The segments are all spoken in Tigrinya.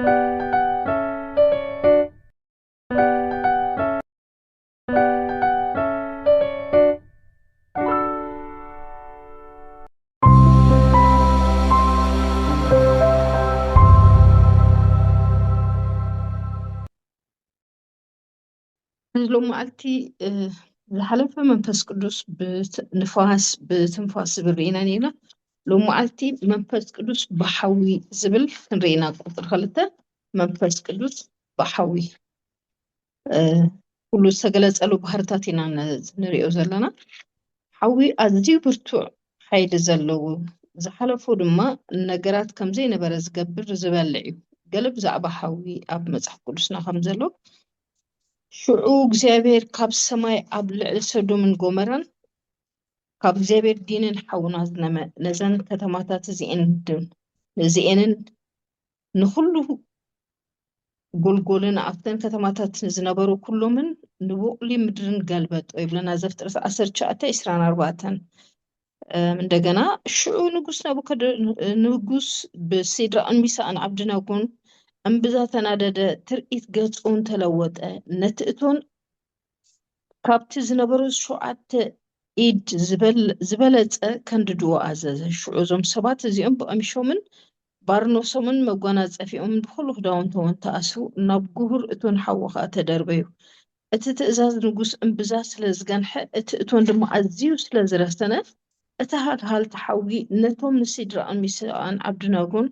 لو معلتي زحلف منفس قدوس بتنفاس برينا نينا لو معلتي منفس قدوس بحوي زبل نرينا قطر خلته منفس قدوس بحوي كل سجلت ألو بهرتاتنا نريو زلنا حوي أزدي برتوع حيد زلو زحلفو دما النقرات كم زي نبرز قبر زبالعي قلب زعب حوي أب مزح قدوسنا خمزلو شعو እግዚአብሔር ካብ ሰማይ ኣብ ልዕሊ ሰዶምን ጎመራን ካብ እግዚአብሔር ዲንን ሓውና ዝነመ ነዘን ከተማታት እዚአንን ንኩሉ ጎልጎልን ኣብተን ከተማታት ዝነበሩ ኩሎምን ንቡቕሊ ምድርን ገልበጦ ይብለና ዘፍጥረት 19:24 እንደገና ሽዑ ንጉስ በሲድራቅን ሚሳቅን ዓብድናጎን እምብዛ ተናደደ ትርኢት ገጹን ተለወጠ ነትእቶን ካብቲ ዝነበሩ ሸውዓተ ኢድ ዝበለጸ ከንድድዎ ኣዘዘ ሽዑዞም ሰባት እዚኦም ብቐሚሾምን ባርኖሶምን መጓናጸፊኦም ብኩሉ ክዳውንቶም ተኣስሩ ናብ ጉሁር እቶን ሓወኻ ተደርበዩ እቲ ትእዛዝ ንጉስ እምብዛ ስለ ዝገንሐ እቲ እቶን ድማ ኣዝዩ ስለ ዝረሰነ እቲ ሃልሃልቲ ሓዊ ነቶም ንሲድራቅን ሚሳቅን ዓብድናጎን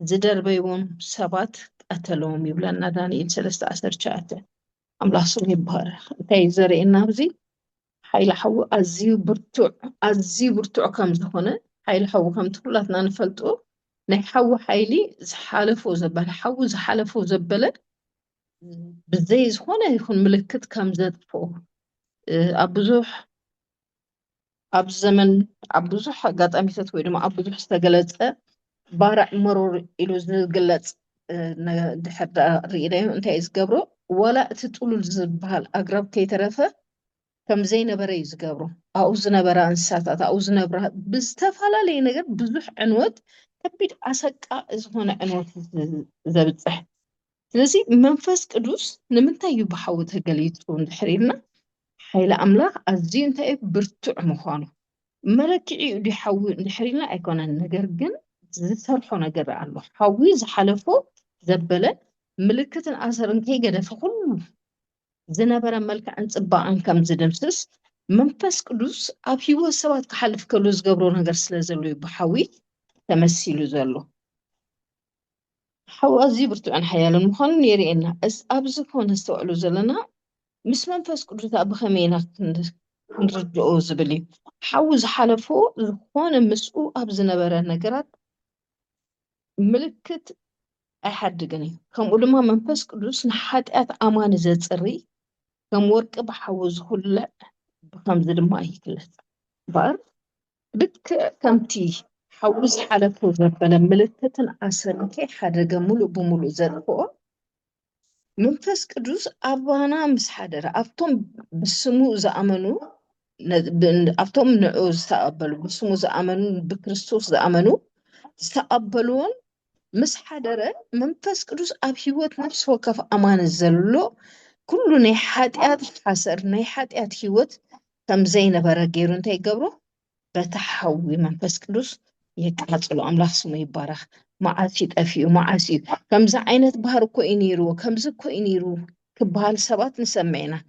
ዝደርበይዎም ሰባት قتلهم يبلنا دانيال 3:19 أملاح سمي يبهر تاي زرينا بزي حيل حو أزيو برتوع كم زخونة حيل حو كم تقولاتنا نفلتو نحو حيلي زحالفو زبالة حو زحالفو زبالة بزي زخونة يكون ملكت كم زاد فوق أبزوح أبزمن أبزوح قد أميتت ويدما أبزوح استقلت بارع مرور إلو زقلت دحر رئيدايو انتاي زقبرو ولا تطولو زبال أقرب كي ترفه كم زي نبرا يزقبرو أوز نبرا انساتات أوز نبرا بستفالا لي نقر بزوح عنوات كبيد أساقا إزهونا عنوات زبتح لذي منفس قدوس نمنتا يبحوت هقليتون دحريرنا حيلا أملاح أزي انتاي برتوع مخانو ملكي دي حوي دحريرنا أيكونا نقر جن زسرحو نقر عنو حوي زحلفو زبلة ملكة أثرن كي جدا فكل زنبرة ملكة عن صباعن كم زدمسس منفس قدوس أبيو سوات كحلف كلوز قبرون هجر سلازلو بحوي تمثيلو زلو حو أزيبرتو عن حيال المخان يري إنه أبزكون هستوعلو زلنا مس منفس قدوس أبخمينا نرجعو زبلي حوز حلفو زخون مسؤو أبزنبرة نقرات ملكة أحد جني كم ولما منفس قدوس نحاتات أمان زتصري كم ورق بحوز خلا بخمز ما يكلت بار بك كمتي حوز حلفو زبلا ملكة أسر كي حدا ملو بملو زرقو منفس قدوس أبانا مسحدر أفتم بسمو زأمنو أفتم نعوز تقبلو بسمو زأمنو بكريستوس زأمنو تقبلون مس حدرة منفس قدوس أب هيوت نفس وكف أمان الزلو كل نيحات حسر نيحات هيوت كم زين برجيرون تيجبرو بتحوي منفس قدوس يقعد له أملاح سمي يبارخ معاسيت أفيو معاسيت كم زعينة بحر كوينيرو كم زك كوينيرو كبهال سبات نسمينا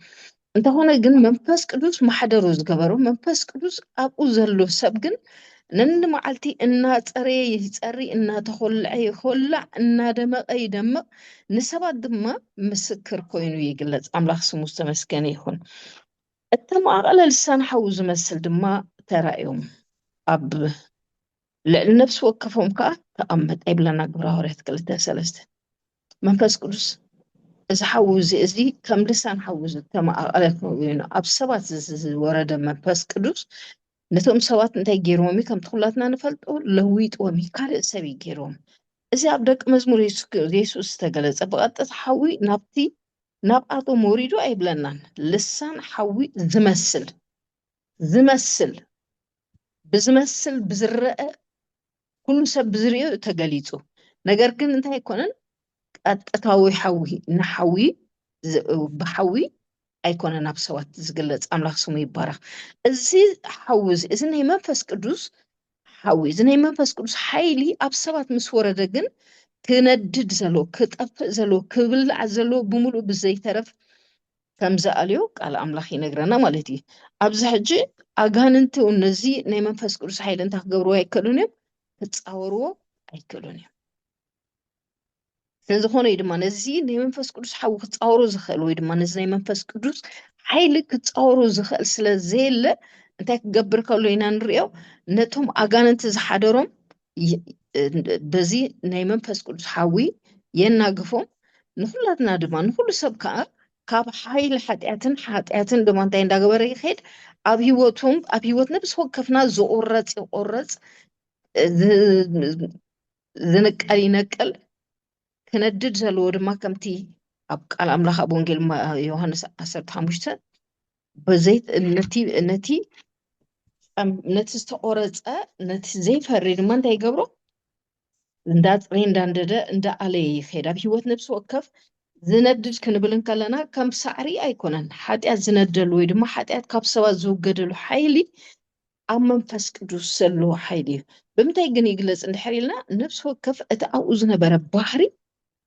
انت هنا جن منفس قدوس ما حدا روز جبرو منفس قدوس أبو زلو سبجن نن معلتي إنها تري إنها تخلع يخلع إنها دمق أي دمق نسبات دمق مسكر كوينو يقلت أملاخ سموس تمسكن يخون التم على لسان حوز مسل دمق ترى أب لأن نفس وقفهم كا تأمت قبلنا قبرها وريت قلتها سلسة منفس قدس إذا حوز إزدي كم لسان حوز تم على كوينو أب سبات ورد منفس قدس نتوم سوات انتي جيرومي كم تخلاتنا نفلتو لويت ومي كاري سبي جيروم إذا أبدك مزمور يسوس تقلت أبغى تحوي نبتي نبقى موريدو أي بلنان لسان حوي زمسل بزرقة كل سب بزريو تقليتو نقر كن انتهي كونن ቀጥታዊ ሓዊ ንሓዊ ብሓዊ ኣይኮነ ናብ ሰባት ዝግለጽ ኣምላኽ ስሙ ይባረኽ። እዚ ሓዊ እዚ ናይ መንፈስ ቅዱስ ሓዊ እዚ ናይ መንፈስ ቅዱስ ሓይሊ ኣብ ሰባት ምስ ወረደ ግን ክነድድ ዘሎ ክጠፍእ ዘሎ ክብላዕ ዘሎ ብምሉእ ብዘይተረፍ ከም ዝኣልዮ ቃል ኣምላኽ ይነግረና ማለት እዩ። ኣብዚ ሕጂ ኣጋንንቲ ነዚ ናይ መንፈስ ቅዱስ ሓይሊ እንታይ ክገብርዎ ኣይከኣሉን እዮም፣ ክፃወርዎ ኣይከኣሉን እዮም። ስለዝኾነ እዩ ድማ ነዚ ናይ መንፈስ ቅዱስ ሓዊ ክፃወሮ ዝኽእል ወይ ድማ ነዚ ናይ መንፈስ ቅዱስ ሓይሊ ክፃወሮ ዝኽእል ስለዘየለ እንታይ ክገብር ከሎ ኢና ንሪኦ፣ ነቶም ኣጋንንቲ ዝሓደሮም በዚ ናይ መንፈስ ቅዱስ ሓዊ የናግፎም። ንኩላትና ድማ ንኩሉ ሰብ ከዓ ካብ ሓይሊ ሓጢአትን ድማ እንታይ እንዳገበረ ይኸይድ ኣብ ሂወቶም ኣብ ሂወት ነብስ ወከፍና ዝቁረፅ ይቁረፅ ዝንቀል ይነቅል ክነድድ ዘለዎ ድማ ከምቲ ኣብ ቃል ኣምላኽ ኣብ ወንጌል ዮሃንስ 15 በዘይት ነቲ ዝተቆረፀ ነቲ ዘይፈሪ ድማ እንታይ ይገብሮ እንዳፅሬ እንዳንደደ እንዳኣለየ ይኸይድ። ኣብ ሂወት ነብሲ ወከፍ ዝነድድ ክንብል ከለና ከም ሳዕሪ ኣይኮነን። ሓጢአት ዝነደሉ ወይ ድማ ሓጢአት ካብ ሰባት ዝውገደሉ ሓይሊ ኣብ መንፈስ ቅዱስ ዘለዎ ሓይሊ እዩ። ብምንታይ ግን ይግለፅ እንድሕር ኢልና ነብሲ ወከፍ እቲ ኣብኡ ዝነበረ ባህሪ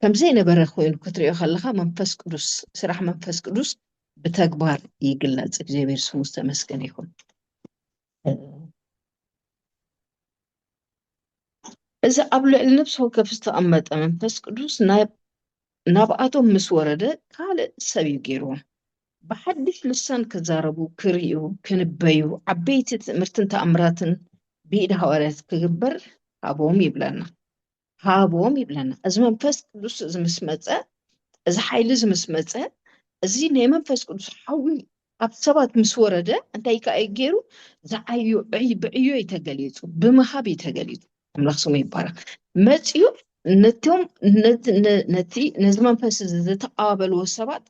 ከምዘይነበረ ኮይኑ ክትሪኦ ከለካ መንፈስ ቅዱስ ስራሕ መንፈስ ቅዱስ ብተግባር ይግለፅ። እግዚአብሔር ስሙ ዝተመስገነ ይሁን። እዚ ኣብ ልዕሊ ነብሲ ወከፍ ዝተቐመጠ መንፈስ ቅዱስ ናብኣቶም ምስ ወረደ ካልእ ሰብ እዩ ገይርዎም ብሓድሽ ልሳን ክዛረቡ ክርእዩ ክንበዩ ዓበይቲ ትምህርትን ተኣምራትን ብኢድ ሃዋርያት ክግበር ሃቦም ይብለና እዚ መንፈስ ቅዱስ ምስ መፀ እዚ ሓይሊ ምስ መፀ እዚ ናይ መንፈስ ቅዱስ ሓዊ ኣብ ሰባት ምስ ወረደ እንታይ ከዓ ገይሩ ዝዓዩ ብዕዮ ይተገሊፁ ብምሃብ ይተገሊፁ። ኣምላኽ ስሙ ይባረክ። መፅዩ ነዚ መንፈስ ዝተቀባበልዎ ሰባት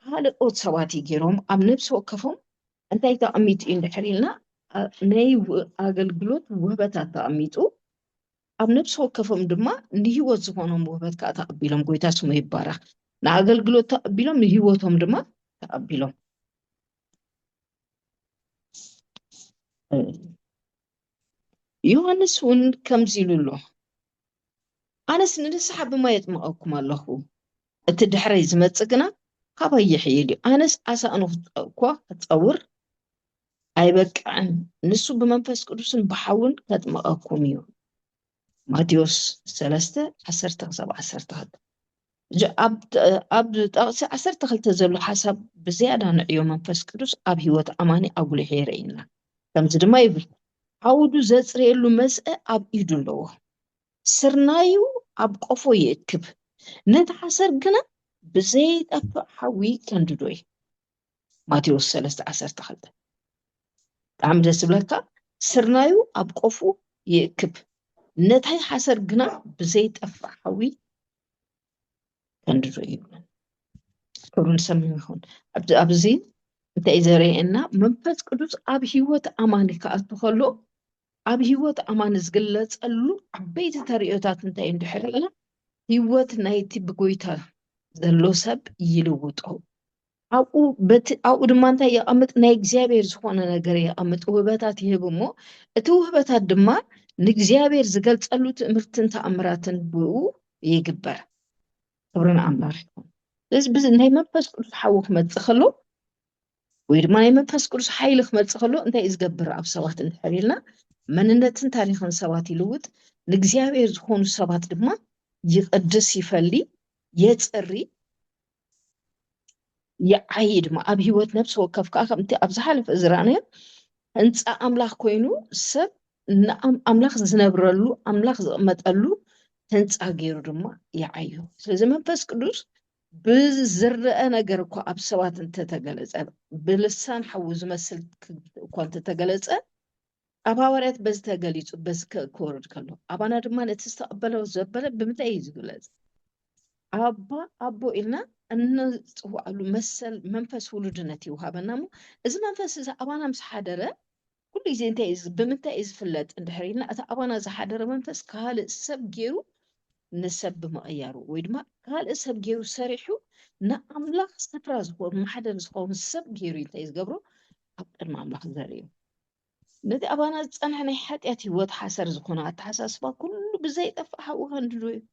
ካልኦት ሰባት ገይሮም ኣብ ነብሲ ወከፎም እንታይ ተቐሚጡ እንድሕር ኢልና ናይ ኣገልግሎት ውህበታት ተቐሚጡ ኣብ ነብሲ ወከፎም ድማ ንሂወት ዝኾኖም ውህበት ከዓ ተቐቢሎም ጎይታ ስሙ ይባረክ። ንኣገልግሎት ተቐቢሎም ንሂወቶም ድማ ተቐቢሎም ዮሃንስ እውን ከምዚ ኢሉ ኣሎ ኣነስ ንንስሓ ብማ የጥምቐኩም ኣለኹ እቲ ድሕረይ ዝመፅእ ግና ካባይ ይሕይል እዩ። ኣነስ ዓሳ እኳ ክፀውር ኣይበቅዕን ንሱ ብመንፈስ ቅዱስን ብሓውን ከጥምቐኩም እዩ። ማቴዎስ 3:10-12 ኣብ ጠቕሲ 12 ዘሎ ሓሳብ ብዝያዳ ንዕዮ መንፈስ ቅዱስ ኣብ ሂወት ኣማኒ ኣጉሊሑ የርእየና። ከምዚ ድማ ይብል ዓውዱ ዘፅርየሉ መስአ ኣብ ኢዱ ኣለዎ፣ ስርናዩ ኣብ ቆፎ ይእክብ፣ ነቲ ሓሰር ግና ብዘይጠፍእ ሓዊ ከንድዶ እዩ። ማቴዎስ 3:12 ብጣዕሚ ደስ ዝብለካ ስርናዩ ኣብ ቆፎ ይእክብ ነታይ ሓሰር ግና ብዘይጠፍእ ሓዊ ከንድዶ እዩ። ክብሩ ንሰሚዑ ይኹን። ኣብዚ እንታይ ዘርእየና መንፈስ ቅዱስ ኣብ ሂወት ኣማኒ ክኣቱ ከሎ ኣብ ሂወት ኣማኒ ዝግለፀሉ ዓበይቲ ተርእዮታት እንታይ እንድሕር ኢልና ሂወት ናይቲ ብጎይታ ዘሎ ሰብ ይልውጦ። ኣብኡ ድማ እንታይ የቐምጥ ናይ እግዚኣብሔር ዝኾነ ነገር የቐምጥ ውህበታት ይህብ እሞ እቲ ውህበታት ድማ ንእግዚኣብሔር ዝገልፀሉ ትምህርትን ተኣምራትን ብኡ ይግበር። ክብርን ኣምላኽ ይኹን። ስለዚ ናይ መንፈስ ቅዱስ ሓዊ ክመፅእ ከሎ ወይ ድማ ናይ መንፈስ ቅዱስ ሓይሊ ክመፅእ ከሎ እንታይ እዩ ዝገብር ኣብ ሰባት እንድሕር ኢልና መንነትን ታሪክን ሰባት ይልውጥ። ንእግዚኣብሔር ዝኾኑ ሰባት ድማ ይቅድስ፣ ይፈሊ፣ የፅሪ፣ ይዓይ ድማ ኣብ ሂወት ነብሲ ወከፍ ከዓ ከምቲ ኣብ ዝሓለፈ ዝረኣናዮ ህንፃ ኣምላኽ ኮይኑ ሰብ ኣምላኽ ዝነብረሉ ኣምላኽ ዝቕመጠሉ ህንፃ ገይሩ ድማ ይዓዩ። ስለዚ መንፈስ ቅዱስ ብዝረአ ነገር እኳ ኣብ ሰባት እንተተገለፀ ብልሳን ሓዊ ዝመስል እኳ እንተተገለፀ ኣብ ሃዋርያት በዚ ተገሊፁ በዚ ክወርድ ከሎ ኣባና ድማ ነቲ ዝተቐበለ ዘበለ ብምንታይ እዩ ዝግለፅ? ኣቦ ኢልና እንፅዋዕሉ መሰል መንፈስ ውሉድነት ይውሃበና እሞ እዚ መንፈስ እዚ ኣባና ምስ ሓደረ ኩሉ ግዜ እንታይ ብምንታይ እዩ ዝፍለጥ እንድሕር ኢልና እቲ ኣባና ዝሓደረ መንፈስ ካልእ ሰብ ገይሩ نسب مقيارو ويدما قال اسب جيرو سريحو نأملاخ سفراز هو محدر زخوم السب جيرو يتايز قبرو أبقر ما أملاخ زاريو ندي أبانا أنا حاتياتي وات حاسر زخونا أتحساسبا كل بزيت أفحا وهندلوي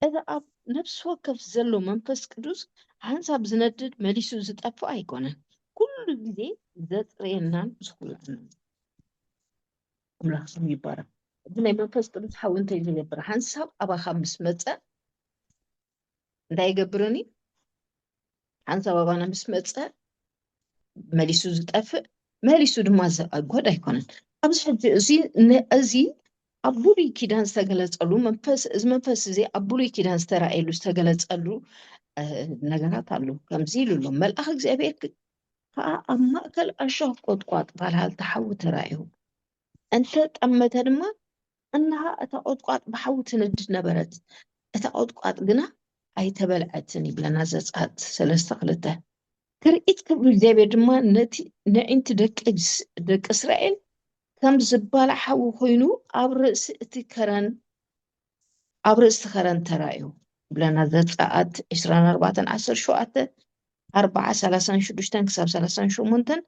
إذا أب نفس وكف زلو منفس كدوس هانسا بزندد مليسو زت أفا أيكونا كل جدي ذات رينان زخولانا أملاخ سمي بارا بناي منفس كدوس حاول انت يجي لبرا هانسا أبا خمس متى داي قبرني هانسا أبانا مس متى مليسو زت أفا مليسو دمازا أقود أيكونا أبز حد أزي أبولي كيدان استغلت ألو منفس زي أبولي كيدان استرائيلو استغلت ألو نغرات ألو كمزيلو لو ملأخ زيبير أما أكل أشوف قد بالهال تحوت رأيه أنت أما تنما أنها أتقود قد بحوت ندد نبرت أتقود قد قنا أي تبلعتني بلا نازت سلستقلته كرئيت كبر زيبير ما نأنت دك إسرائيل كم زبالة حو خوينو أبرس تكران ترايو بلنا ذات ساعات 24 شوات 4 شدوشتن كساب 38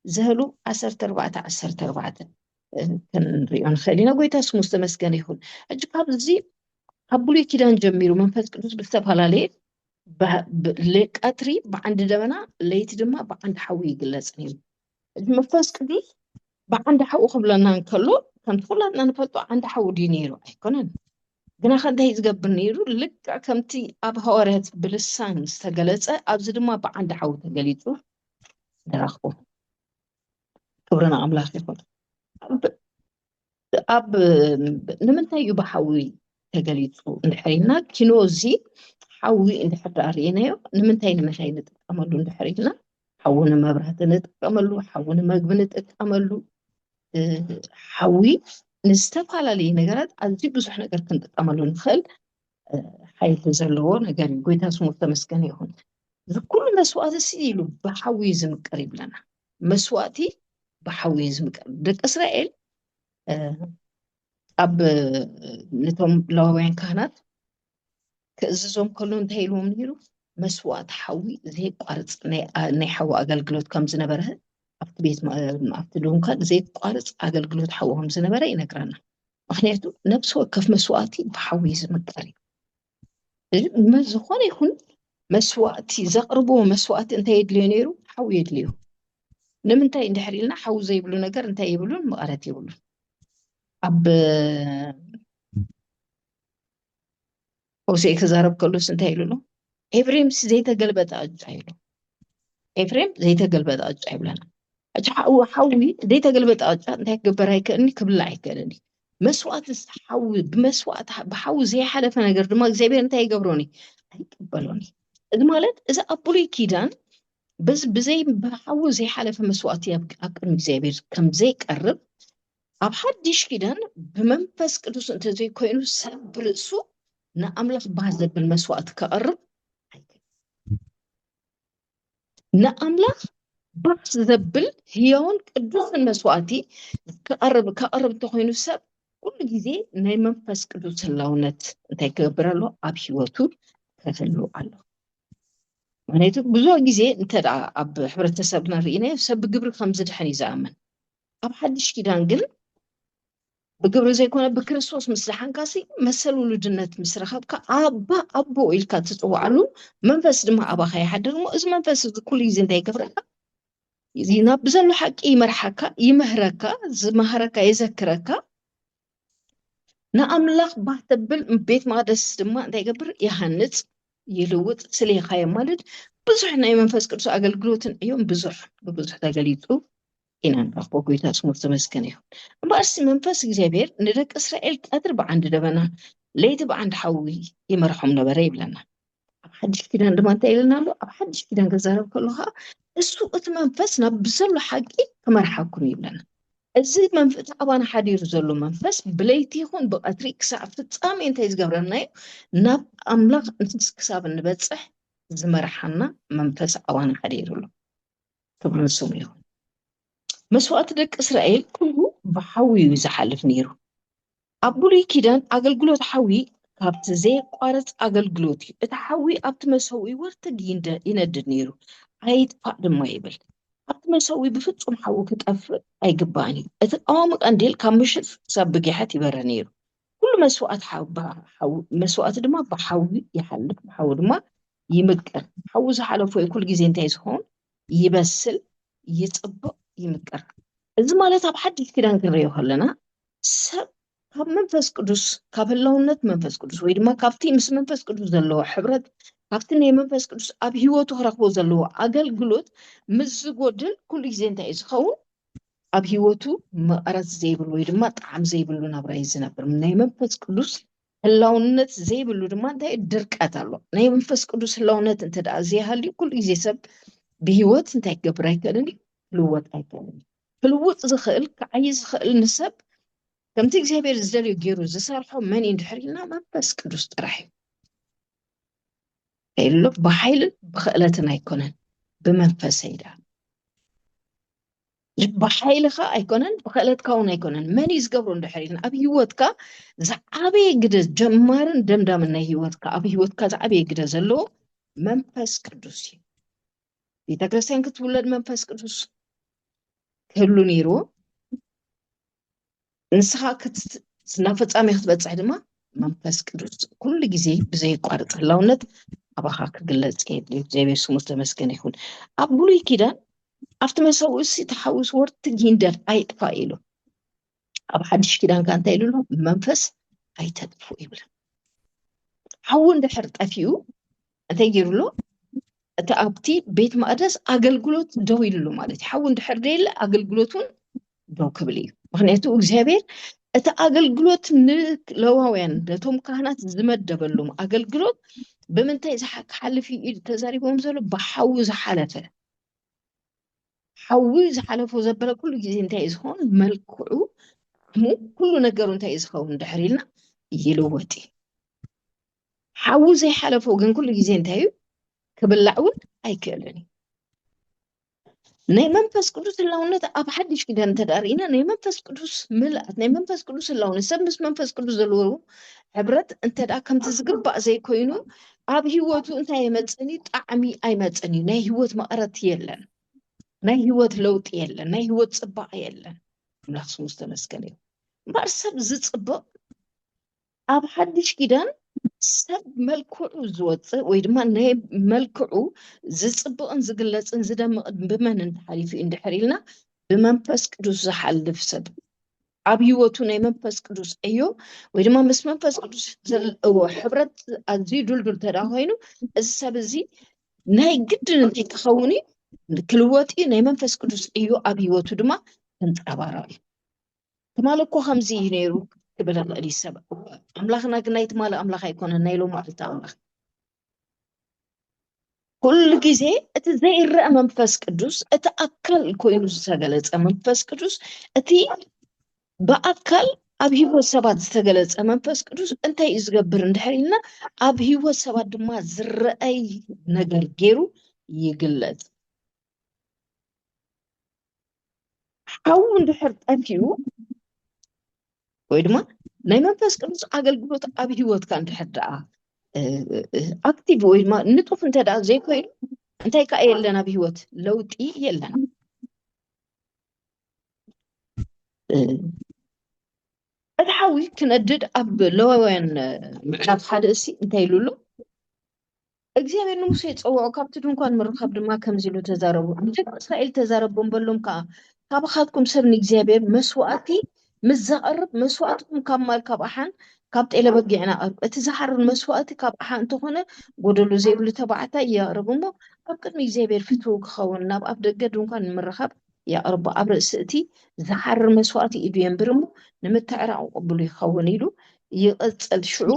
زهلو 14 كان ريون خلينا قويتا سموس تمسكن يخون أجب هابزي هبولي كيدان جميرو منفذ قدوس بكتاب هلالي ليك أتري بعند دمنا ليت دما بعند حوي قلسني منفذ قدوس بعند حو قبلنا نكلو كان فلان نفلتو عند حو دينيرو أيكونن ግና ከንተ ዝገብር ነይሩ ልክ ከምቲ ኣብ ሃዋርያት ብልሳን ዝተገለጸ ኣብዚ ድማ ብዓንዲ ሓዊ ተገሊጹ ንረኽቦ ክብርና ኣምላኽ ይኹን ኣብ ንምንታይ እዩ ብሓዊ ተገሊጹ እንድሕር ኢልና ኪኖ እዚ ሓዊ እንድሕር ርኢናዮ ንምንታይ ንጥቀመሉ እንድሕር ኢልና ሓዊ ንመብራህቲ ንጥቀመሉ ሓዊ ንምግቢ ንጥቀመሉ ሓዊ ንዝተፈላለዩ ነገራት ኣዝዩ ብዙሕ ነገር ክንጥቀመሉ ንኽእል ሓይሊ ዘለዎ ነገር እዩ ጎይታ ስሙ ተመስገን ይኹን ዝኩሉ መስዋእቲ ኢሉ ብሓዊ ዝምቀር ይብለና መስዋእቲ ብሓዊ ዝምቀር ደቂ እስራኤል ኣብ ነቶም ሌዋውያን ካህናት ክእዝዞም ከሎ እንታይ ኢልዎም ነይሩ መስዋእቲ ሓዊ ዘይቋርፅ ናይ ሓዊ ኣገልግሎት ከም ዝነበረ ኣብቲ ቤት ኣብቲ ድንኳን ዘይቋርፅ ኣገልግሎት ሓዊ ከም ዝነበረ ይነግረና ምክንያቱ ነብሲ ወከፍ መስዋእቲ ብሓዊ ዝምቀር እዩ ዝኾነ ይኹን መስዋእቲ ዘቕርብዎ መስዋእቲ እንታይ የድልዮ ነይሩ ሓዊ የድልዮ ንምንታይ እንድሕር ኢልና ሓዊ ዘይብሉ ነገር እንታይ ይብሉን መቐረት ይብሉን ኣብ ሆሴዕ ክዛረብ ከሎስ እንታይ ኢሉ ኤፍሬም ዘይተገልበጠ ኣጫ ኢሉ ኤፍሬም ዘይተገልበጠ ኣጫ ይብለና ሓዊ ዘይተገልበጠ ኣጫ እንታይ ክግበር ኣይከኣልኒ ክብላዕ ኣይከኣልኒ መስዋእቲ ሓዊ ብመስዋእቲ ብሓዊ ዘይሓለፈ ነገር ድማ እግዚኣብሔር እንታይ ይገብሮኒ ኣይቅበሎኒ እዚ ማለት እዚ ኣብ ብሉይ ኪዳን ብዘይ ብሓዊ ዘይሓለፈ መስዋእቲ ኣብ ቅድሚ እግዚኣብሔር ከም ዘይቀርብ ኣብ ሓድሽ ኪዳን ብመንፈስ ቅዱስ እንተዘይኮይኑ ሰብ ብርእሱ ንኣምላኽ ባህ ዘብል መስዋእቲ ከቕርብ ንኣምላኽ ባህ ዘብል ህያውን ቅዱስን መስዋእቲ ከቕርብ እንተኮይኑ ሰብ ኩሉ ግዜ ናይ መንፈስ ቅዱስ ህላውነት እንታይ ክገብር ኣሎ ኣብ ሂወቱ ክህሉ ኣሎ ምክንያቱ ብዙሕ ግዜ እንተዳ ኣብ ሕብረተሰብና ርኢናዮ ሰብ ብግብሪ ከም ዝድሕን እዩ ዝኣምን ኣብ ሓድሽ ኪዳን ግን ብግብሪ ዘይኮነ ብክርስቶስ ምስ ድሓንካሲ መሰል ውሉድነት ምስ ረኸብካ ኣቦ ኢልካ ትፅዋዕሉ መንፈስ ድማ ኣባኻ ይሓድር እሞ እዚ መንፈስ ኩሉ ግዜ እንታይ ይገብረካ ናብ ብዘሎ ሓቂ ይመርሓካ ይምህረካ ዝመሃረካ የዘክረካ ንኣምላኽ ባህ ተብል ቤት መቅደስ ድማ እንታይ ይገብር ይሃንፅ ይልውጥ ስለይኻዮ ማለት ብዙሕ ናይ መንፈስ ቅዱስ ኣገልግሎትን እዮም ብብዙሕ ተገሊፁ ኢና ንረኽቦ ጎይታ ስሙ ተመስገን ይሁን እምበኣርሲ መንፈስ እግዚኣብሔር ንደቂ እስራኤል ቀትሪ ብዓንዲ ደበና ለይቲ ብዓንዲ ሓዊ ይመርሖም ነበረ ይብለና ኣብ ሓድሽ ኪዳን ድማ እንታይ ኢልና ኣሎ ኣብ ሓድሽ ኪዳን ክዛረብ ከለካ እሱ እቲ መንፈስ ናብ ብዘሎ ሓቂ ክመርሓኩም ይብለና እዚ መንፈስ ኣባና ሓዲሩ ዘሎ መንፈስ ብለይቲ ይኹን ብቀትሪ ክሳብ ፍጻሜ እንታይ ዝገብረናዮ ናብ ኣምላኽ ክሳብ እንበፅሕ ዝመርሓና መንፈስ ኣባና ሓዲሩሎ ክብሪ ንስሙ ይኹን መስዋእቲ ደቂ እስራኤል ኩሉ ብሓዊ እዩ ዝሓልፍ ነይሩ ኣብ ብሉይ ኪዳን ኣገልግሎት ሓዊ كابت زي قارت أغلغلوتي اتحوي أبت مسوي ورتق يندد نيرو عيد فقد ما يبل أبت مسوي بفتصم حوك تقفل أي قباني اتقامك أنديل كامشت سابقي حتي برا نيرو كل مسوقات مسوقات دما بحاوي يحلف بحاول دما يمكر حوز حلفو كل جزء انت يسخون يبسل يطبق يمكر إذا ما لتاب حد كده نقريه هلنا سب ካብ መንፈስ ቅዱስ ካብ ህላውነት መንፈስ ቅዱስ ወይ ድማ ካብቲ ምስ መንፈስ ቅዱስ ዘለዎ ሕብረት ካብቲ ናይ መንፈስ ቅዱስ ኣብ ሂወቱ ክረክቦ ዘለዎ ኣገልግሎት ምስ ዝጎድል ኩሉ ግዜ እንታይ እዩ ዝኸውን ኣብ ሂወቱ መቐረት ዘይብሉ ወይ ድማ ጣዕሚ ዘይብሉ ናብራ እዩ ዝነብር ናይ መንፈስ ቅዱስ ህላውነት ዘይብሉ ድማ እንታይ ድርቀት ኣሎ ናይ መንፈስ ቅዱስ ህላውነት እንተደኣ ዘይሃልዩ ኩሉ ግዜ ሰብ ብሂወት እንታይ ክገብር ኣይክእልን ክልወጥ ኣይክእልን ክልውጥ ዝኽእል ክዓይ ዝኽእል ንሰብ ከምቲ እግዚአብሔር ዝደልዮ ገይሩ ዝሰርሖ መን እንድሕሪልና መንፈስ ቅዱስ ጥራሕ ኢሉ ብሓይል ብኽእለትን ኣይኮነን ብመንፈስ ይዳ ብሓይልኻ ኣይኮነን ብኽእለትካ እውን ኣይኮነን መን እዩ ዝገብሮ እንድሕሪልና ኣብ ሂወትካ ዝዓበየ ግደ ጀማርን ደምዳምን ናይ ሂወትካ ኣብ ሂወትካ ዝዓበየ ግደ ዘለዎ መንፈስ ቅዱስ እዩ ቤተክርስትያን ክትውለድ መንፈስ ቅዱስ ክህሉ ነይሩ ንስኻ ክትናፈፃሚ ክትበፅሕ ድማ መንፈስ ቅዱስ ኩሉ ግዜ ብዘይቋርጥ ህላውነት ኣባኻ ክግለፅ የድልዩ እግዚአብሔር ስሙ ዝተመስገነ ይሁን ኣብ ብሉይ ኪዳን ኣብቲ መሰውእሲ ተሓዊስ ወርቲ ጊንደር ኣይጥፋ ኢሉ ኣብ ሓድሽ ኪዳን ካ እንታይ ኢሉ መንፈስ ኣይተጥፉ ይብል ሓዊ እንድሕር ጠፊኡ እንታይ ገይሩሎ እቲ ኣብቲ ቤት መቅደስ ኣገልግሎት ደው ኢሉሉ ማለት እዩ ሓዊ እንድሕር ደየለ ኣገልግሎቱን ደው ክብል እዩ ምክንያቱ እግዚአብሔር እቲ ኣገልግሎት ንለዋውያን ነቶም ካህናት ዝመደበሎም ኣገልግሎት ብምንታይ ዝሓልፍ ኢድ ተዛሪቦም ዘሎ ብሓዊ ዝሓለፈ ሓዊ ዝሓለፈ ዘበለ ኩሉ ግዜ እንታይ ዝኸውን መልክዑ ኩሉ ነገሩ እንታይ ዝኸውን ድሕር ኢልና ይልወጥ ሓዊ ዘይሓለፈ ግን ኩሉ ግዜ እንታይ ክብላዕ እውን ኣይክእልን ናይ መንፈስ ቅዱስ ህላውነት ኣብ ሓድሽ ኪዳን ተዳሪእና ናይ መንፈስ ቅዱስ ምልኣት ናይ መንፈስ ቅዱስ ህላውነት ሰብ ምስ መንፈስ ቅዱስ ዘለዎ ሕብረት እንተዳ ከምቲ ዝግባእ ዘይኮይኑ ኣብ ሂወቱ እንታይ የመፅን ጣዕሚ ኣይመፅን ናይ ሂወት መቐረት የለን ናይ ሂወት ለውጢ የለን ናይ ሂወት ፅባቐ የለን ኣምላኽ ስሙ ዝተመስገነ እዩ እምበር ሰብ ዝፅበቕ ኣብ ሓድሽ ኪዳን ሰብ መልክዑ ዝወፅእ ወይ ድማ ናይ መልክዑ ዝፅብቕን ዝግለፅን ዝደምቕን ብመን እንተሓሊፉ እንድሕር ኢልና ብመንፈስ ቅዱስ ዝሓልፍ ሰብ ኣብ ሂወቱ ናይ መንፈስ ቅዱስ እዮ ወይ ድማ ምስ መንፈስ ቅዱስ ዘለዎ ሕብረት ኣዝዩ ድልዱል ተዳ ኮይኑ እዚ ሰብ እዚ ናይ ግድን እንታይ ክኸውን ክልወጥ ናይ መንፈስ ቅዱስ እዩ ኣብ ሂወቱ ድማ ክንፀባረቕ እዩ ትማለኮ ከምዚ እዩ ነይሩ ክብል ይኽእል እዩ ሰብ ኣምላኽና ግን ናይ ትማለ ኣምላኽ ኣይኮነን ናይ ሎማዓልቲ ኣምላኽ ኩሉ ግዜ እቲ ዘይረአ መንፈስ ቅዱስ እቲ ኣካል ኮይኑ ዝተገለፀ መንፈስ ቅዱስ እቲ ብኣካል ኣብ ሂወት ሰባት ዝተገለፀ መንፈስ ቅዱስ እንታይ እዩ ዝገብር እንድሕር ኢልና ኣብ ሂወት ሰባት ድማ ዝረአይ ነገር ገይሩ ይግለፅ ሓዊ እንድሕር ጠፊኡ ወይ ድማ ናይ መንፈስ ቅዱስ ኣገልግሎት ኣብ ሂወትካ እንድሕር ደኣ ኣክቲቭ ወይ ድማ ንጡፍ እንተደኣ ዘይኮይኑ እንታይ ከዓ የለን ኣብ ሂወት ለውጢ የለን እቲ ሓዊ ክነድድ ኣብ ለዋውያን ምዕራፍ ሓደ እሲ እንታይ ኢሉ ኣሎ እግዚአብሔር ንሙሴ ፀውዖ ካብቲ ድንኳን ምርካብ ድማ ከምዚ ኢሉ ተዛረቡ ንደቂ እስራኤል ተዛረቦም በሎም ከዓ ካብኻትኩም ሰብ ንእግዚአብሔር መስዋእቲ ምስ ዘቕርብ መስዋእትኩም ካብ ማል ካብ ኣሓን ካብ ጤለ በጊዕና ቀርብ እቲ ዝሓርር መስዋእቲ ካብ ኣሓ እንተኾነ ጎደሎ ዘይብሉ ተባዕታይ የቕርብ እሞ ኣብ ቅድሚ እግዚኣብሔር ፍትው ክኸውን ናብ ኣብ ደገ ድንኳን ንምርኻብ የቕርቦ ኣብ ርእሲ እቲ ዝሓርር መስዋእቲ ኢዱ የንብር እሞ ንምትዕራቕ ቅቡል ይኸውን ኢሉ ይቕፅል ሽዑ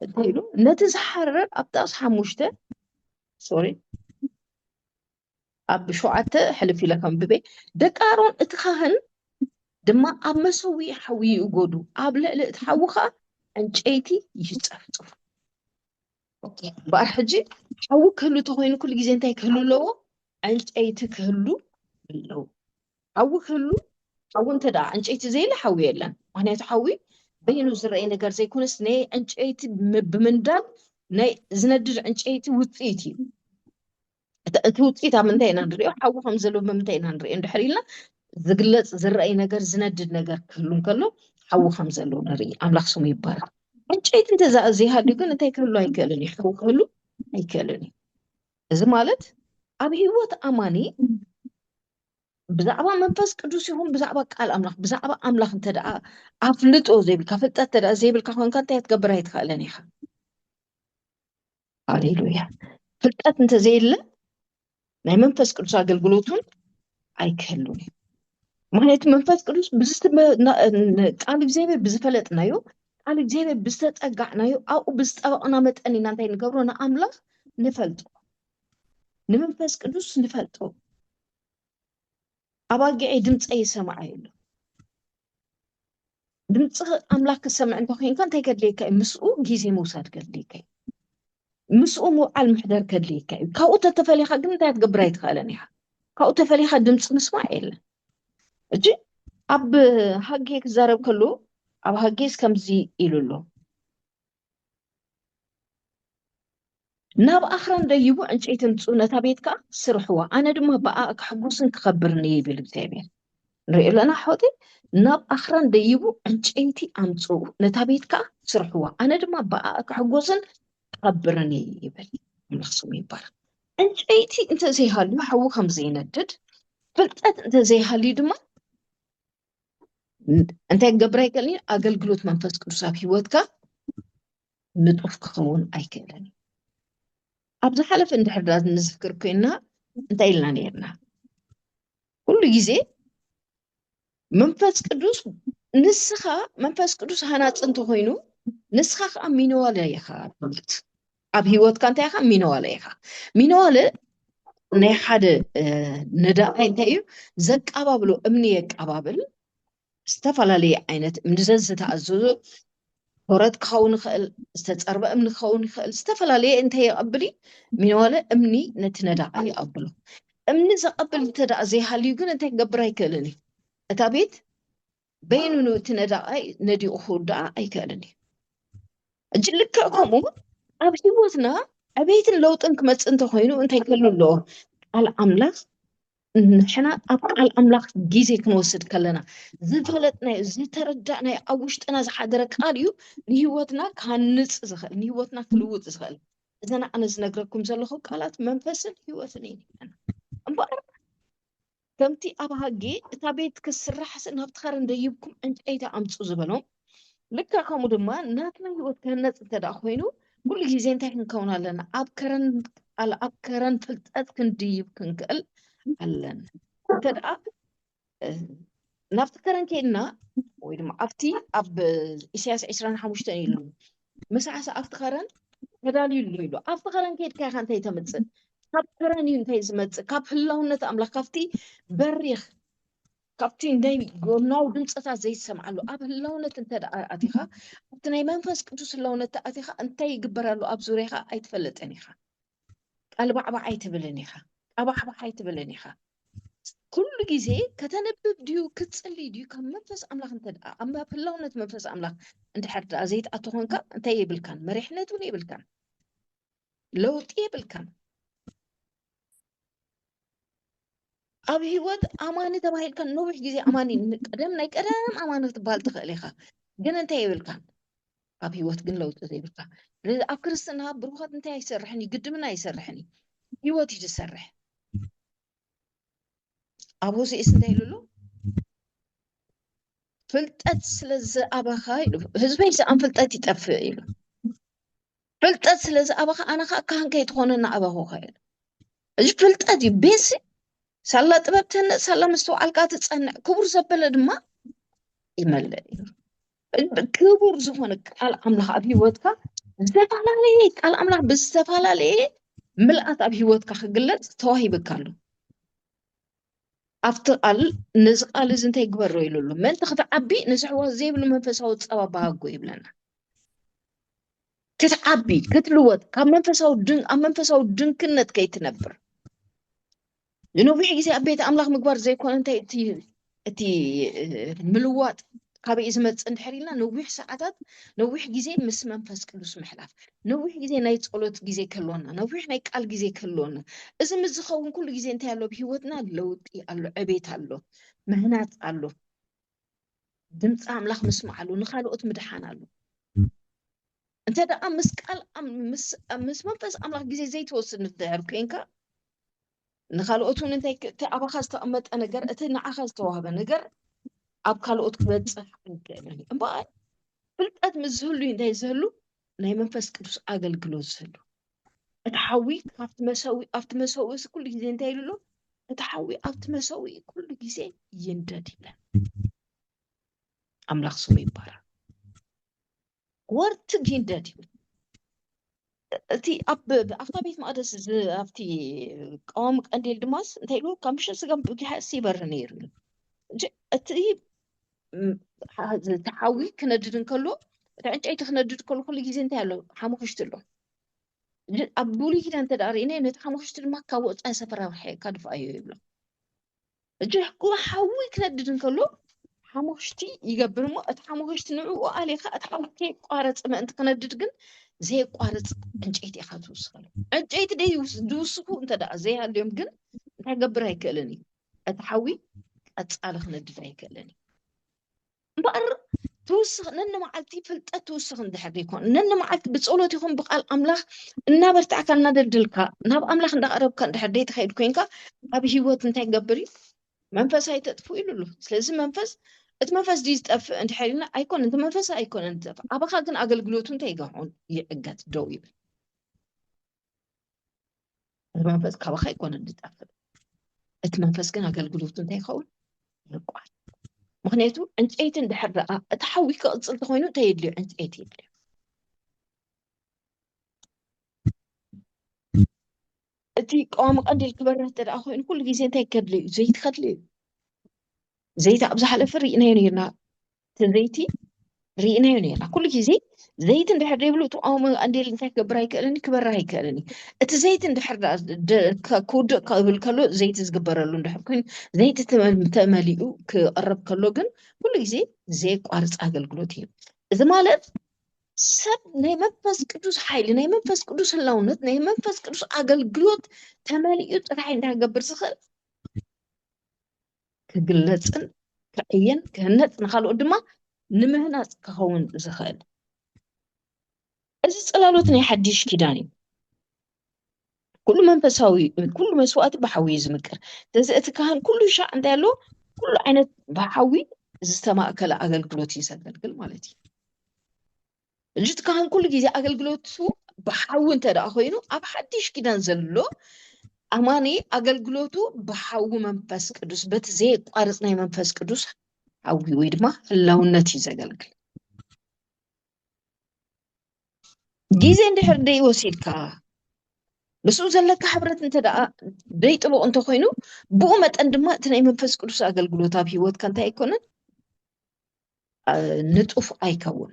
እንታይ ኢሉ ነቲ ዝሓርር ኣብ ጣቕስ 5 ሶሪ ኣብ 7 ሕልፍ ኢለ ከንብቤ ደቂ ኣሮን እቲ ካህን ድማ ኣብ መሰዊዕ ሓዊ ይእጎዱ ኣብ ልዕሊ እቲ ሓዊ ከዓ ዕንጨይቲ ይፀፍፅፉ በኣር ሕጂ ሓዊ ክህሉ ተኮይኑ ኩሉ ግዜ እንታይ ክህሉ ኣለዎ ዕንጨይቲ ክህሉ ኣለዎ ሓዊ ክህሉ ሓዊ እንተደኣ ዕንጨይቲ ዘይለ ሓዊ የለን ምክንያቱ ሓዊ بينو زرعي نجار زي كونس ناي أنشيتي بمندان ناي زندر أنشيتي وتيتي توتيت عمنتين هنري حاول خمزلو بمنتين هنري عند حرينا زغلت زرعي نجار زندر نجار كلهم كله حاول خمزلو نري أملاك سمي بار أنشيتي تزا زي هادي كنا تاكلوا هيكلني حاول كله هيكلني إذا مالت أبي هو أماني بزعبا منفس قدوس يكون بزعبا قال أملاك انت دا أفلطو زي بالكفلت تدا زي بالكفن كانت يتقبر هيتخالني خا هاليلويا فلطت انت زي لا ناي منفس قدوس አገልግሎቱን አይከሉኒ ማለት መንፈስ ቅዱስ ቃል እግዚአብሔር ብዝፈለጥናዮ ቃል እግዚአብሔር ብዝተጠጋዕናዮ አው ብዝጠበቅና መጠን እናንተ ይንገብሮና አምላክ ንፈልጦ ንመንፈስ ቅዱስ ንፈልጦ አባጌ ድምጽ ይሰማዕ ይሉ ድምጽ አምላክ ሰማዕ እንተ ኮይንካ እንታይ ከድልየካ ምስኡ ጊዜ መውሰድ ከድልየካ مسؤ على المحضر كدليك كاوت تفليخا قمت تقبر يتخالني كاوت تفليخا دمص مسماعيل اجي اب حقيك زارب كله اب حقيس كمزي يلولو ناب اخرن ديبو انشيتن صونتا بيتكا سرحوا انا دما بقى حقوسن كخبرني يبل بتابين رئي لنا حوتي ناب اخرن ديبو انشيتي امصو نتا بيتكا سرحوا انا دما بقى حقوسن خبرني يبل مخصوم يبارك انت زي هالي حو خمزي ندد فلتت انت زي هالي دما انت قبري قالي اقلقلوت منفس قدوس في هيوتكا نطف كخون ايكلني ابز حلف اند حداد نذكر كينا انت إلنا نيرنا كل جزء منفس قدوس نسخة منفس قدوس هنا انت خوينو نسخة امينو ولا يخا اب هيوت كانت يخا مينو ولا يخا مينو ولا ناي حدا ندا انتيو زق ابابلو امني يقابل استفلالي عينت مدزز تاعزو ورد كون خل استتصرب امن كون خل استفلالي انت يقبلي مينو ولا امني نتندا اي قبلو امني زقبل تدا زي حاليو كن انت قبراي كلني اتابيت بينو تندا اي ندي اخودا اي كلني اجلك كومو اب هيوتنا أبيت اللوط إنك ما أنت خوينو أنت يكلو له الأملاك نحنا أبقى الأملاك جيزك نوصل كلنا زفلتنا زتردنا أوشت أنا زحدرك قاليو نيوتنا كان نص زخل نيوتنا كلوت زخل إذا أنا زنقركم زلخو قالت منفسن هيوتني أنا أمبارح كمتي أبها جي تابيت كسر حسن هفتخر نديبكم أنت أيدا أمتصو زبنو لكا كامو دما ناتنا هيوت كان نص تدا خوينو كل جزء انت كنكون لنا أبكرن فلتات كنديب كنكل لنا تدعى نفتكرن كينا ويدما أفتي أب إسياس 25 يلو مسعى أفتكرن هدالي يلو أفتكرن كيد كاخان تاي تمتسن أفتكرن ينتاي زمتسن كاب هلاون نتأملا كافتي بريخ كابتن داي قلناو دمصتا زي سمعلو اب اللونة انت اتيخا تناي منفس قدوس اللونة اتيخا انت يقبرالو اب زوريخا ايتفلطنيخا البعبع ايتبلنيخا ابحبح ايتبلنيخا كل جزء كتنبب ديو كتصلي ديو كم منفس املاك انت اما بلونة منفس املاك انت حتى زيت اتوهنكا انت يبلكان مريحنتون يبلكان لوط يبلكان أب هيوت أمانة تبعي كان نوح جزء أماني قدم ناي قدم أمانة تبال تخليها جن أنت يبلكان أب هيوت جن لو تبلكان لذا أكرسنا بروحات أنت يسرحني قدمنا يسرحني هيوت يجي يسرح أبو زي اسم دايلو فلتت سلز أبا خايل هزبي سأم فلتت يتفعيل فلتت سلز أبا خا أنا خا كان كي تخوننا أبا هو خايل أجي فلتت يبيسي سالا طببتن سالا مستوعل قات تصنع كبر زبل دما يملأ كبر زخون قال املاح اب هيوتكا زفالالي قال املاح بزفالالي ملأت اب هيوتكا خغلص تواهيبكالو افتقال نزقال زنت يغبرو يلولو من تخعبي نزحوا زيبل منفساو صبا باغو يبلنا كتعبي كتلوت كم منفساو دنكنت كيتنبر لأنه في حاجة أبيت أملاك مقبار زي كون أنت تي ملوات كابي إزمة انتحرينا نوح ساعات نوح جزء مس منفس كلوس محلاف نوح جزء نايت قلت جزء كلونا نوح نايك قال جزء كلونا إذا مزخون كل جزء انتهى له بهوتنا لو قالوا عبيت له مهنات قالوا دمت أملاخ مسمع له نخالو أتمدحان له أنت ده أمس قال مس منفس أملاخ جزء زي توصل نتدعر كينكا نخالو أتون أنت أبغى خاص تأمت أنا جر أتنا أخذ توهب أنا جر أبخالو أتكبت يعني بقى فلتات مزهلو ينتهي زهلو ناي منفس كدوس أقل زهلو أتحوي أفت مسوي كل جزء ينتهي له أتحوي أفت مسوي كل جزء ينددي له أملاخ سمي بارا ورت ينددي تي أفتا بيت ما أدرس أفتي قام عندي الدماس انتهي له كمش سجم بجها سيبرنير تي تحوي كنددن كله رأيت أي تخندد كل جزء ينتهي له حموشت له أبولي كده أنت داريني إنه تحموشت ما كوت أسفر وحي كدف أيوه جه كوا حوي كنددن كله حموشتي يقبل ما أتحموشت نوع وعليه أتحمل كي قارت ما أنت كندد جن زي قارت أنجيتي أخذوس خلو أنجيتي ده دوسكو أنت دا زي هاليوم جن أنت قبل هاي كلني أتحوي أتسأله كندد هاي كلني بقر توسخ نن معلتي فلت توسخ عند حد يكون نن معلت بتصولتي يكون بقى الأملاخ النابر تاعك نادر دلكا ناب أملاخ ندقرب كان حد يتخيل كوينكا أبي هو تنتهي قبري منفس هاي تطفو له لازم منفس دي تف انت حالنا ايكون انت منفس ايكون انت ابقى كان اغلغلوتو انت يغون يقات دويب منفس كبخ ايكون انت تف ات منفس كان اغلغلوتو انت يخون يقال مخنيتو انت ايت اندحر اتحوي كقصلت خوينو تيدلي انت ايت يدلي اتي قام قندي الكبر تدا خوين كل غيزه انت يكدلي زيت خدلي زيت ابزح لفري نينا تزيتي رينا يونينا كل جزء زيت اللي حد يبلو تو أو ما عندي اللي تاك براي كأني كبر راي كأني زيت اللي حد كود قبل كله زيت زجبر اللون ده كون زيت تمليء كقرب كله جن كل جزء زي قارص أقل كلوتي إذا ما لف سب نيم فاس كدوس حيل نيم فاس كدوس اللونات نيم فاس كدوس أقل كلوت تمليء راح ينتهي جبر سخل كجلسن كأين كهنت نخلو قدما نمهنات كهون زخل أزيز قلالوتني حديش كداني كل منفساوي كل مسوات بحوي زمكر تزأت كهان كل شيء عنده له كل عينة بحوي زستماء كلا أقلقلوتي سأقلقل مالتي جد كهان كل جزء أقلقلوتو بحوي انت رأخوينو أب حديش كدان زلو أماني أقلقلوتو بحوي منفس كدوس بت زي قارصناي منفس كدوس حوي ويدما اللونتي زقلقل جيزي عند حردي وسيلكا بس وزلك حبرت انت ديت له انت خوينو بقومت عندما تناي منفس قدوس أقلقلوتا بهوت كانت يكونن نطف أيكون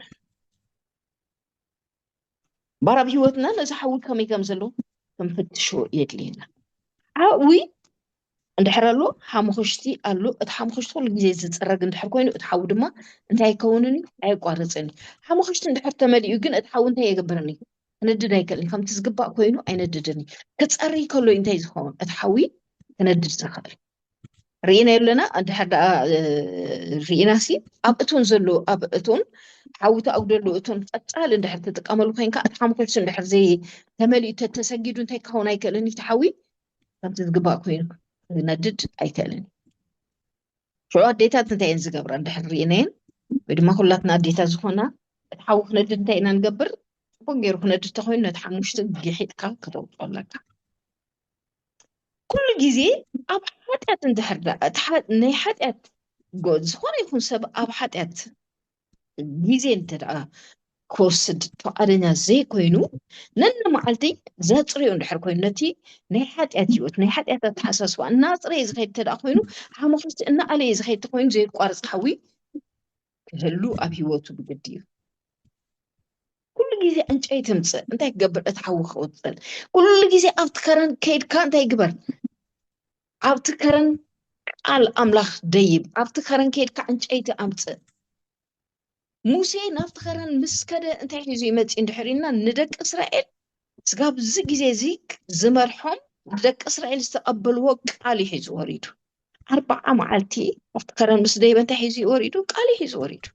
برا بهوتنا نزحول كم يكمزلو كم فتشو يدلينا عوي عند حرلو حمخشتي قالو اتحمخشتو لجزي زتصرق عند حر كوينو اتحاو دما انت يكونني ايقارصني حمخشت عند حر تمليو جن اتحاو انت يقبرني ندد ايكلني كم تزقبا كوينو اينددني كتصري كلو انت يزخون اتحوي تندد زخل رينا يلنا عند حد ريناسي أبتون زلو أبتون حاوت أقدرلو أتون أتقال عند حد تتقاملو كين كأتحمقش عند حد زي تملي تتسجدون انت كهون ايكلني تحوي كم تزقبا كوينو ندد ايكلني شو أديتا تنتين زقبر عند حد رينين بدما كلاتنا أديتا زخونا تحوك ندد انتينا نقبر بنجيرو ندد تخوين نتحمش تجيحيت كتوب لك كل جزء أب حتى تندحر ناي حتى جودز هون يكون سبب أب حتى جزء انت كوسد فقرنا زي كوينو نن معلتي زات ريون دحر كوينتي ناي حتى يوت ناي حتى تحسس والناس ري زخيت تدا كوينو حمخت ان علي زخيت كوين زي قارص حوي هلو أبي وتو بجدي كل جزء أنت أي تمس أنت يقبل أتحوخ وتصل كل جزء أفتكرن كيد كان تيقبل أفتكرن الأملاخ ديب أفتكرن كيد كأنت أي تأمس موسى نفتخرن مسكده انت حيزو يمت اندحرينا ندك اسرائيل سقاب زي زيك زمرحهم ندك اسرائيل استقبل وقت علي حيزو وريدو 4 معالتي نفتخرن مس دايما انت حيزو وريدو قالي حيزو وريدو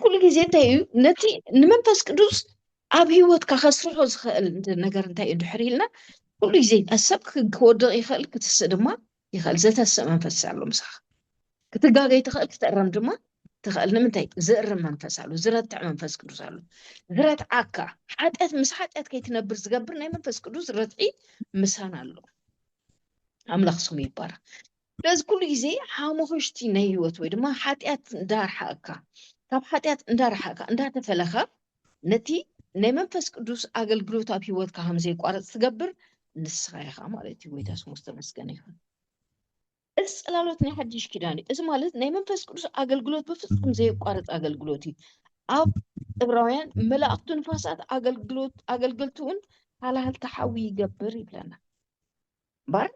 كل جزء انتي نتي نمنفس قدوس اب هيوت كخسرو زخل ነገር እንታይ እንድሕሪልና ኩሉ ግዜ ኣሰብክ ክወድቕ ይኽእል ክትስእ ድማ ይኽእል ዘተስእ መንፈስ ኣሎ ምሳኻ ክትጋገይ ትኽእል ክትእረም ድማ ትኽእል ንምንታይ ዝእርም መንፈስ ኣሎ ዝረትዕ መንፈስ ቅዱስ ኣሎ ዝረትዓካ ሓጢአት ምስ ሓጢአት ከይትነብር ዝገብር ናይ መንፈስ ቅዱስ ረትዒ ምሳና ኣሎ ኣምላኽ ስሙ ይባረክ ስለዚ ኩሉ ግዜ ሓሙኽሽቲ ናይ ህይወት ወይ ድማ ሓጢአት እንዳርሓእካ ካብ ሓጢአት እንዳርሓእካ እንዳተፈለኻ ነቲ ናይ መንፈስ ቅዱስ ኣገልግሎት ኣብ ሂወትካ ከም ዘይቋረፅ ትገብር ንስኻ ኢኻ ማለት እዩ ጎይታ ስሙ ዝተመስገነ ይሁን እዚ ፅላሎት ናይ ሓድሽ ኪዳን እዩ እዚ ማለት ናይ መንፈስ ቅዱስ ኣገልግሎት ብፍጹም ዘይቋረፅ ኣገልግሎት እዩ ኣብ ዕብራውያን መላእክቱ ንፋሳት ኣገልግሎት እውን ሃላህልቲ ሓዊ ይገብር ይብለና ባር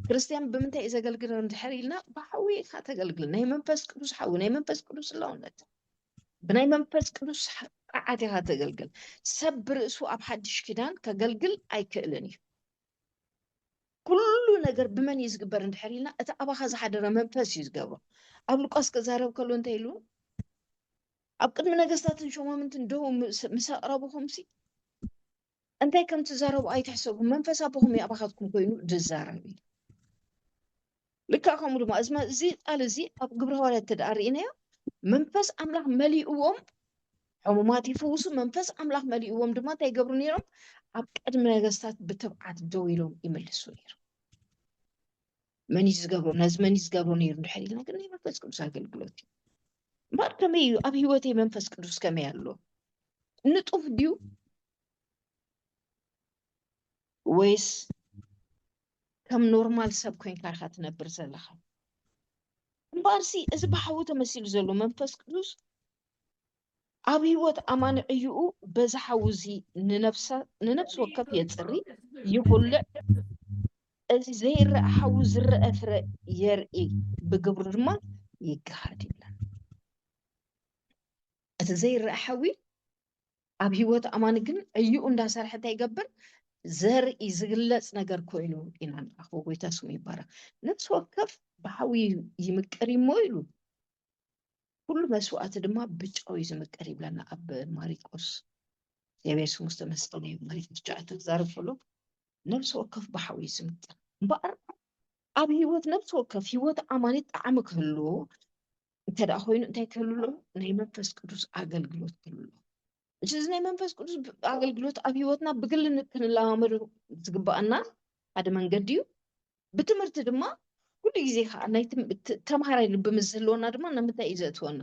ክርስቲያን ብምንታይ እዩ ዘገልግል እንድሕር ኢልና ብሓዊ ኢኻ ተገልግል ናይ መንፈስ ቅዱስ ሓዊ ናይ መንፈስ ቅዱስ ለውነት ብናይ መንፈስ ቅዱስ ቃዓት ኢኻ ተገልግል ሰብ ብርእሱ ኣብ ሓድሽ ኪዳን ከገልግል ኣይክእልን እዩ ኩሉ ነገር ብመን እዩ ዝግበር እንድሕር ኢልና እቲ ኣባኻ ዝሓደረ መንፈስ እዩ ዝገብሮ ኣብ ሉቃስ ክዛረብ ከሎ እንታይ ኢሉ ኣብ ቅድሚ ነገስታትን ሾማምንትን ደው ምስ ኣቕረብኹምሲ እንታይ ከም ትዛረቡ ኣይትሕሰቡ መንፈስ ኣቦኹም እዩ ኣባኻትኩም ኮይኑ ዝዛረብ እዩ ልክዕ ከምኡ ድማ እዚ ቃል እዚ ኣብ ግብረ ሐዋርያት ተዳርኢናዮ መንፈስ ኣምላኽ መሊእዎም ሕሙማት ይፈውሱ መንፈስ ኣምላኽ መሊእዎም ድማ እንታይ ይገብሩ ነይሮም ኣብ ቅድሚ ነገስታት ብትብዓት ደው ኢሎም ይመልሱ ነይሮም መን እዩ ዝገብሮ ነዚ መን እዩ ዝገብሮ ነይሩ እንድሕር ኢልና ግን ናይ መንፈስ ቅዱስ ኣገልግሎት እዩ እምበር ከመይ እዩ ኣብ ሂወተይ መንፈስ ቅዱስ ከመይ ኣሎ ንጡፍ ድዩ ወይስ ከም ኖርማል ሰብ ኮይንካ ኢኻ ትነብር ዘለኻ እምበርሲ እዚ ብሓዊ ተመሲሉ ዘሎ መንፈስ ቅዱስ ኣብ ሂወት ኣማኒ ዕዩኡ በዚ ሓዊ እዚ ንነፍሲ ወከፍ የፅሪ ይኩልዕ እዚ ዘይረአ ሓዊ ዝረአ ፍረ የርኢ ብግብሩ ድማ ይገሃድ ይብለና እቲ ዘይረአ ሓዊ ኣብ ሂወት ኣማኒ ግን ዕዩኡ እንዳሰርሐ እንታይ ይገብር ዘርኢ ዝግለጽ ነገር ኮይኑ ኢና ንኣኽቦ ጎይታ ስሙ ይባረክ ነፍሲ ወከፍ ብሓዊ ይምቀር እሞ ኢሉ ኩሉ መስዋዕቲ ድማ ብጨው እዩ ዝምቀር ይብለና ኣብ ማሪቆስ እግዚአብሔር ስሙ ዝተመስገነ ይሁን ማሪቆስ 9 ክዛረብ ከሎ ነፍሲ ወከፍ ብሓዊ ዝምቀር እምበር ኣብ ሂወት ነፍሲ ወከፍ ሂወት ኣማኒት ጣዕሚ ክህልዎ እንተደኣ ኮይኑ እንታይ ክህልሎ ናይ መንፈስ ቅዱስ ኣገልግሎት ክህልሎ እዚ ናይ መንፈስ ቅዱስ ኣገልግሎት ኣብ ሂወትና ብግል ክንለማመዶ ዝግባአና ሓደ መንገዲ እዩ ብትምህርቲ ድማ ኩሉ ግዜ ከዓ ናይ ተምሃራይ ልቢ ምስ ዝህልወና ድማ ንምንታይ እዩ ዘእትወና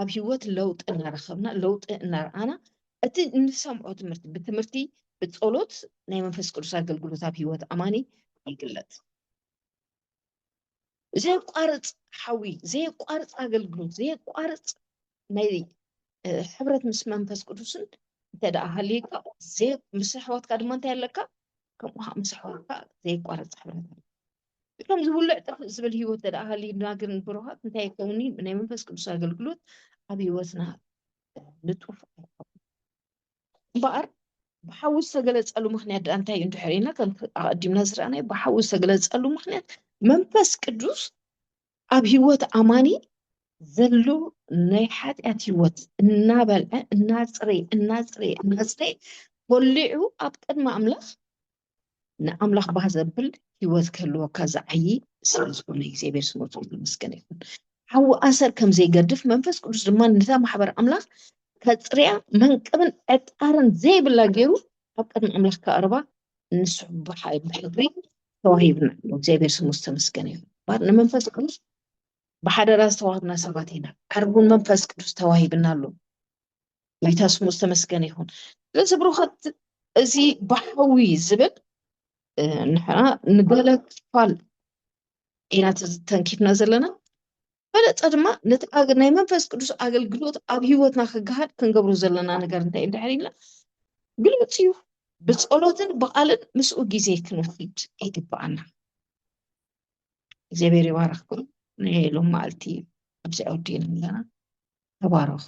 ኣብ ሂወት ለውጢ እናረኸብና ለውጢ እናርኣና እቲ እንሰምዖ ትምህርቲ ብትምህርቲ ብፀሎት ናይ መንፈስ ቅዱስ ኣገልግሎት ኣብ ሂወት ኣማኒ ይግለጥ ዘይቋርፅ ሓዊ ዘይቋርፅ ኣገልግሎት ዘይቋርፅ ናይ ሕብረት ምስ መንፈስ ቅዱስን እንተደኣ ሃልይካ ምስ ኣሕዋትካ ድማ እንታይ ኣለካ ከምኡ ምስ ኣሕዋትካ ዘይቋርፅ ሕብረት ኣሎ ከም ዝብልዕ ጥፍእ ዝብል ሂወት እንተደኣ ሃልይና ግን ብሩኻት እንታይ ይከውን ናይ መንፈስ ቅዱስ ኣገልግሎት ኣብ ሂወትና ንጡፍ እምበር ብሓዊ ዝተገለፀሉ ምክንያት እንታይ እዩ እንድሕር ኢልና ከም ኣቀዲምና ዝረኣናዮ ብሓዊ ዝተገለፀሉ ምክንያት መንፈስ ቅዱስ ኣብ ሂወት ኣማኒ ዘሎ ናይ ሓጢአት ሂወት እናበልዐ እናፅረየ ወሊዑ ኣብ ቅድሚ ኣምላኽ ንኣምላኽ ባህ ዘብል ሂወት ክህልወካ ዝዓዪ ስለዝኾነ እግዚኣብሔር ስሙ ይመስገን ይሁን ሓዊ ኣሰር ከም ዘይገድፍ መንፈስ ቅዱስ ድማ ነታ ማሕበር ኣምላኽ ከፅርያ መንቅብን ዕጣርን ዘይብላ ገይሩ ኣብ ቅድሚ ኣምላኽ ከቅርባ ንሱ ብሕብሪ ተዋሂብና ኣሎ እግዚኣብሔር ስሙ ዝተመስገነ ይሁን ባር ንመንፈስ ቅዱስ ብሓደራ ዝተዋህብና ሰባት ኢና ቀርቡን መንፈስ ቅዱስ ተዋሂብና ኣሎ ጎይታ ስሙ ዝተመስገነ ይሁን ስለዚ ብሩኻት እዚ ብሓዊ ዝብል ንሕና ንገለ ክፋል ኢና ተንኪፍና ዘለና በለፀ ድማ ነቲ ናይ መንፈስ ቅዱስ ኣገልግሎት ኣብ ሂወትና ክገሃድ ክንገብሮ ዘለና ነገር እንታይ እንድሕር ኢልና ግልፅ እዩ ብፀሎትን ብቃልን ምስኡ ግዜ ክንወስድ ይግባአና እግዚአብሔር ይባርክኩም ናይ ሎም መዓልቲ ኣብዚ ኣውዲና ኣለና ተባረኹ።